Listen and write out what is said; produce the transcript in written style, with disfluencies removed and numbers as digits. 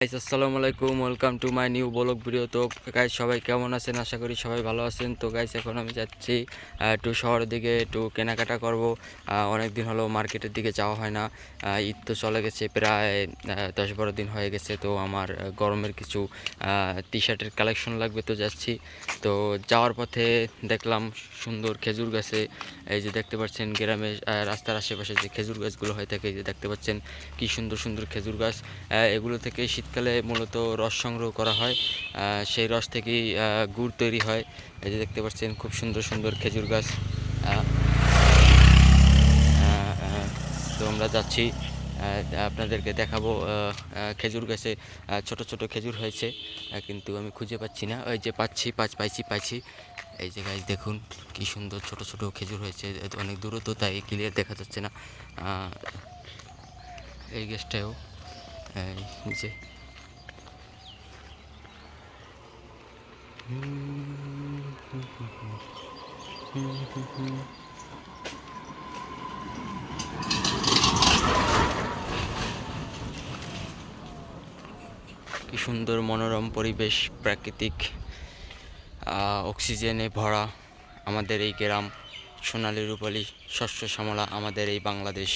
Guys আসসালামু আলাইকুম, welcome to my new blog video. তো গাইস সবাই কেমন আছেন? আশা করি সবাই ভালো আছেন। তো গাইস এখন আমি যাচ্ছি একটু শহরের দিকে একটু কেনাকাটা করব। অনেক দিন হলো মার্কেটের দিকে যাওয়া হয় না। ঈদ তো চলে গেছে, প্রায় 10-12 দিন হয়ে গেছে। তো আমার গরমের কিছু টি শার্টের কালেকশন লাগবে, তো যাচ্ছি। তো যাওয়ার পথে দেখলাম সুন্দর খেজুর গাছে, এই যে দেখতে পাচ্ছেন গ্রামে রাস্তার আশেপাশে যে খেজুর গাছগুলো হয়ে থাকে, এই যে দেখতে পাচ্ছেন কি সুন্দর সুন্দর খেজুর গাছ। এগুলো থেকে শীতকালে মূলত রস সংগ্রহ করা হয়। সেই রস থেকেই গুড় তৈরি হয়। এই যে দেখতে পাচ্ছেন খুব সুন্দর সুন্দর খেজুর গাছ। আহ, আহ, তো আমরা যাচ্ছি, আপনাদেরকে দেখাবো। খেজুর গাছে ছোট ছোট খেজুর হয়েছে, কিন্তু আমি খুঁজে পাচ্ছি না। ওই যে পাইছি। এই যে গাছ দেখুন কি সুন্দর ছোট ছোট খেজুর হয়েছে, অনেক দূরত্ব, তাই ক্লিয়ার দেখা যাচ্ছে না। এই গাছটাও এই যে কি সুন্দর মনোরম পরিবেশ, প্রাকৃতিক অক্সিজেনে ভরা আমাদের এই গ্রাম, সোনালী রূপালী শস্য শ্যামলা আমাদের এই বাংলাদেশ।